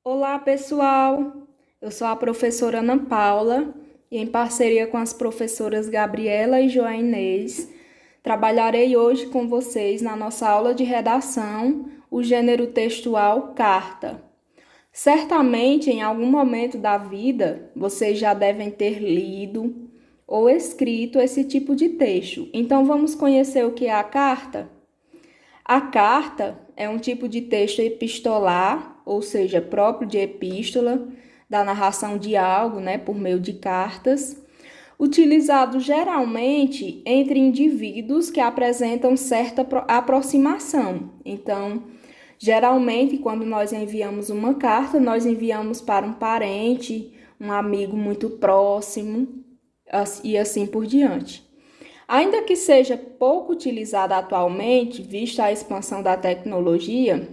Olá, pessoal! Eu sou a professora Ana Paula e, em parceria com as professoras Gabriela e Joainês, trabalharei hoje com vocês na nossa aula de redação, o gênero textual carta. Certamente, em algum momento da vida, vocês já devem ter lido ou escrito esse tipo de texto. Então, vamos conhecer o que é a carta? A carta é um tipo de texto epistolar, ou seja, próprio de epístola, da narração de algo, por meio de cartas, utilizado geralmente entre indivíduos que apresentam certa aproximação. Então, geralmente, quando nós enviamos uma carta, nós enviamos para um parente, um amigo muito próximo, e assim por diante. Ainda que seja pouco utilizada atualmente, vista a expansão da tecnologia,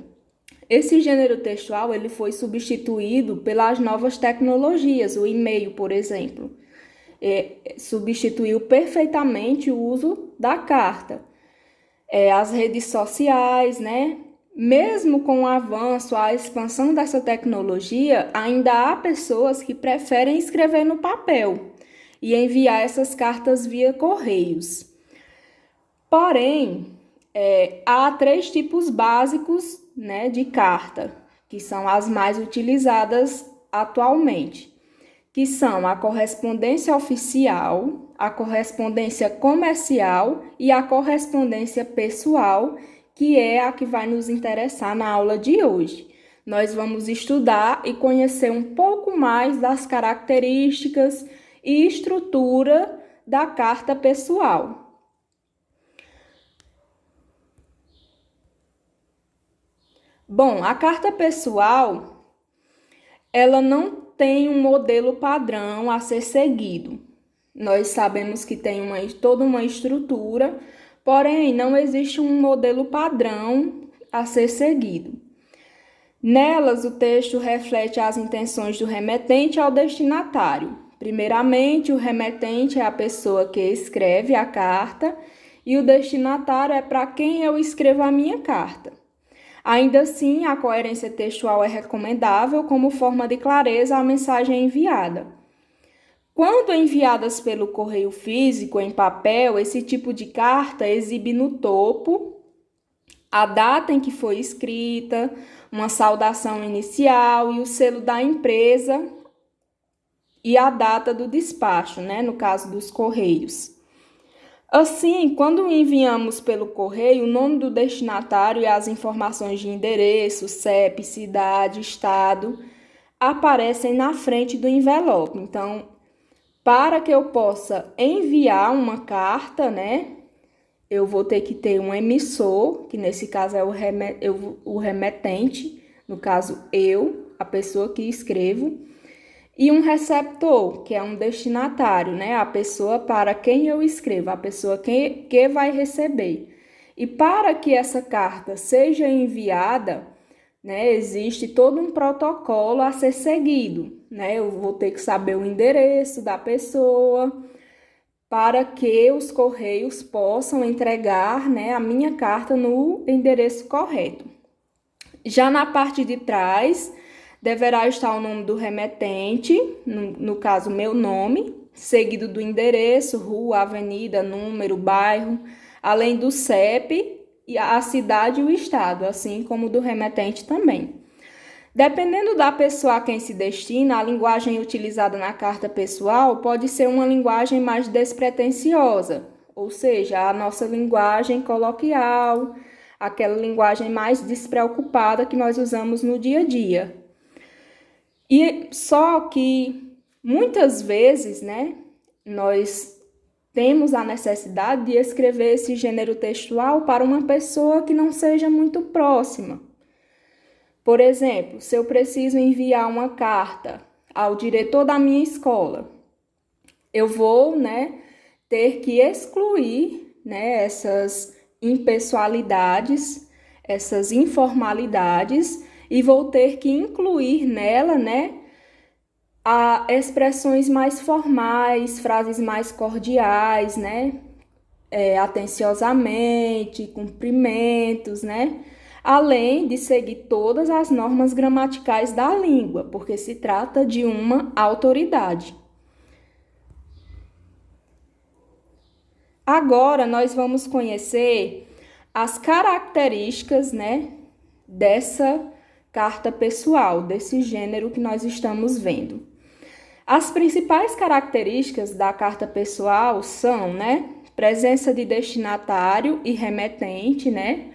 esse gênero textual ele foi substituído pelas novas tecnologias, o e-mail, por exemplo. Substituiu perfeitamente o uso da carta. As redes sociais, Mesmo com o avanço, a expansão dessa tecnologia, ainda há pessoas que preferem escrever no papel e enviar essas cartas via correios. Porém, há três tipos básicos, de carta, que são as mais utilizadas atualmente, que são a correspondência oficial, a correspondência comercial e a correspondência pessoal, que é a que vai nos interessar na aula de hoje. Nós vamos estudar e conhecer um pouco mais das características e estrutura da carta pessoal. Bom, a carta pessoal, ela não tem um modelo padrão a ser seguido. Nós sabemos que tem toda uma estrutura, porém não existe um modelo padrão a ser seguido. Nelas, o texto reflete as intenções do remetente ao destinatário. Primeiramente, o remetente é a pessoa que escreve a carta e o destinatário é para quem eu escrevo a minha carta. Ainda assim, a coerência textual é recomendável como forma de clareza à mensagem enviada. Quando enviadas pelo correio físico em papel, esse tipo de carta exibe no topo a data em que foi escrita, uma saudação inicial e o selo da empresa e a data do despacho, no caso dos correios. Assim, quando enviamos pelo correio, o nome do destinatário e as informações de endereço, CEP, cidade, estado, aparecem na frente do envelope. Então, para que eu possa enviar uma carta, eu vou ter que ter um emissor, que nesse caso é o remetente, no caso a pessoa que escrevo, e um receptor, que é um destinatário, a pessoa para quem eu escrevo, a pessoa que vai receber. E para que essa carta seja enviada, existe todo um protocolo a ser seguido, Eu vou ter que saber o endereço da pessoa para que os correios possam entregar, a minha carta no endereço correto. Já na parte de trás, deverá estar o nome do remetente, no caso, meu nome, seguido do endereço, rua, avenida, número, bairro, além do CEP, e a cidade e o estado, assim como do remetente também. Dependendo da pessoa a quem se destina, a linguagem utilizada na carta pessoal pode ser uma linguagem mais despretensiosa, ou seja, a nossa linguagem coloquial, aquela linguagem mais despreocupada que nós usamos no dia a dia. E só que muitas vezes, nós temos a necessidade de escrever esse gênero textual para uma pessoa que não seja muito próxima. Por exemplo, se eu preciso enviar uma carta ao diretor da minha escola, eu vou, ter que excluir, essas impessoalidades, essas informalidades e vou ter que incluir nela, expressões mais formais, frases mais cordiais, atenciosamente, cumprimentos, além de seguir todas as normas gramaticais da língua, porque se trata de uma autoridade. Agora nós vamos conhecer as características, né, dessa carta pessoal, desse gênero que nós estamos vendo. As principais características da carta pessoal são, né, presença de destinatário e remetente, né?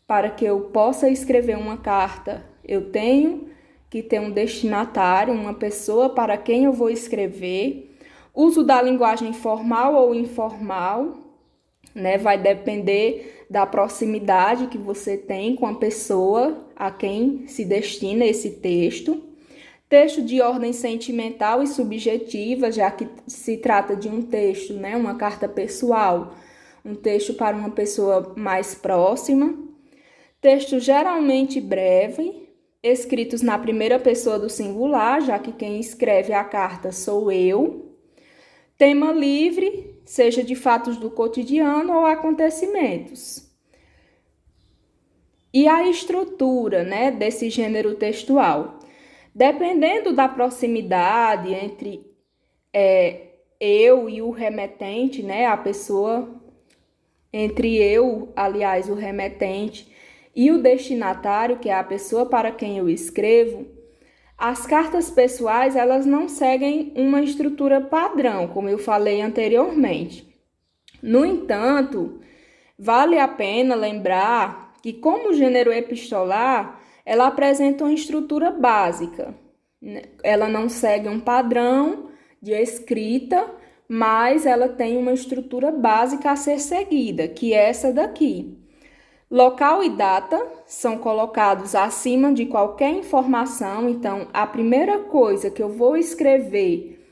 Para que eu possa escrever uma carta, eu tenho que ter um destinatário, uma pessoa para quem eu vou escrever. Uso da linguagem formal ou informal, né? Vai depender da proximidade que você tem com a pessoa a quem se destina esse texto. Texto de ordem sentimental e subjetiva, já que se trata de um texto, né? Uma carta pessoal, um texto para uma pessoa mais próxima. Texto geralmente breve, escritos na primeira pessoa do singular, já que quem escreve a carta sou eu. Tema livre, seja de fatos do cotidiano ou acontecimentos. E a estrutura, né, desse gênero textual. Dependendo da proximidade entre eu e o remetente, né, a pessoa, entre eu, aliás, o remetente, e o destinatário, que é a pessoa para quem eu escrevo, as cartas pessoais, elas não seguem uma estrutura padrão, como eu falei anteriormente. No entanto, vale a pena lembrar que, como gênero epistolar, ela apresenta uma estrutura básica. Ela não segue um padrão de escrita, mas ela tem uma estrutura básica a ser seguida, que é essa daqui. Local e data são colocados acima de qualquer informação, então a primeira coisa que eu vou escrever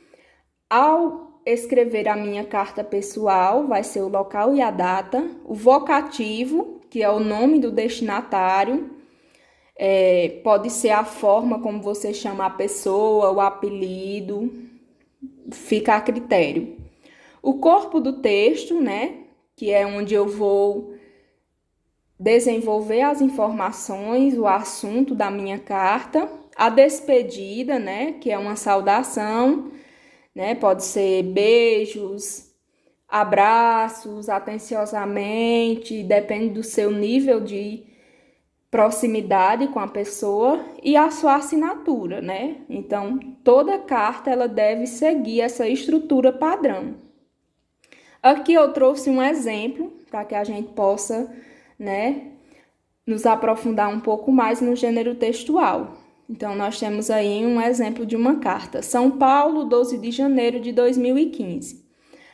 ao escrever a minha carta pessoal vai ser o local e a data, o vocativo, que é o nome do destinatário, pode ser a forma como você chama a pessoa, o apelido, fica a critério. O corpo do texto, né, que é onde eu vou desenvolver as informações, o assunto da minha carta. A despedida, né, que é uma saudação, né, pode ser beijos, abraços, atenciosamente, depende do seu nível de proximidade com a pessoa, e a sua assinatura, né? Então, toda carta ela deve seguir essa estrutura padrão. Aqui eu trouxe um exemplo para que a gente possa, né, nos aprofundar um pouco mais no gênero textual. Então, nós temos aí um exemplo de uma carta. São Paulo, 12 de janeiro de 2015.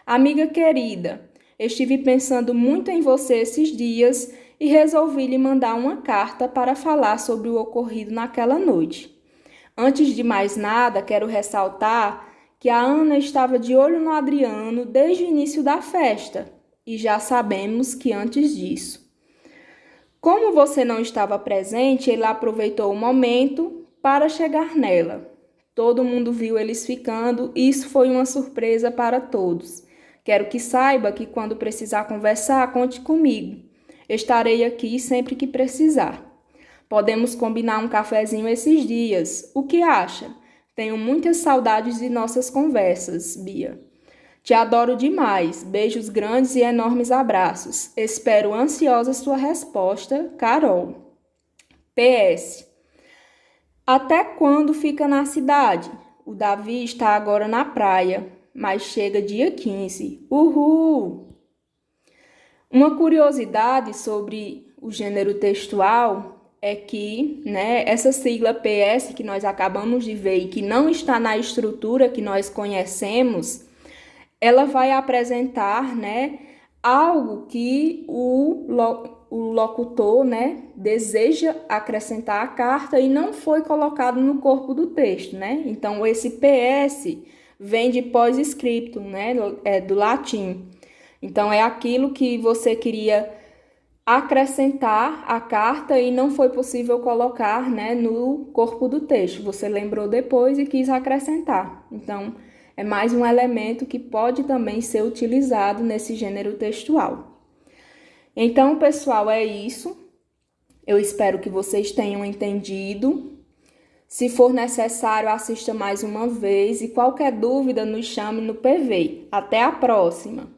Amiga querida, estive pensando muito em você esses dias e resolvi lhe mandar uma carta para falar sobre o ocorrido naquela noite. Antes de mais nada, quero ressaltar que a Ana estava de olho no Adriano desde o início da festa, e já sabemos que antes disso. Como você não estava presente, ele aproveitou o momento para chegar nela. Todo mundo viu eles ficando e isso foi uma surpresa para todos. Quero que saiba que quando precisar conversar, conte comigo. Estarei aqui sempre que precisar. Podemos combinar um cafezinho esses dias. O que acha? Tenho muitas saudades de nossas conversas, Bia. Te adoro demais. Beijos grandes e enormes abraços. Espero ansiosa sua resposta, Carol. PS. Até quando fica na cidade? O Davi está agora na praia, mas chega dia 15. Uhul! Uma curiosidade sobre o gênero textual é que, né, essa sigla PS que nós acabamos de ver e que não está na estrutura que nós conhecemos, ela vai apresentar, né, algo que o locutor, né, deseja acrescentar à carta e não foi colocado no corpo do texto, né? Então, esse PS vem de pós-scriptum, né, do latim. Então, é aquilo que você queria acrescentar à carta e não foi possível colocar, né, no corpo do texto. Você lembrou depois e quis acrescentar. Então, é mais um elemento que pode também ser utilizado nesse gênero textual. Então, pessoal, é isso. Eu espero que vocês tenham entendido. Se for necessário, assista mais uma vez e qualquer dúvida, nos chame no PV. Até a próxima!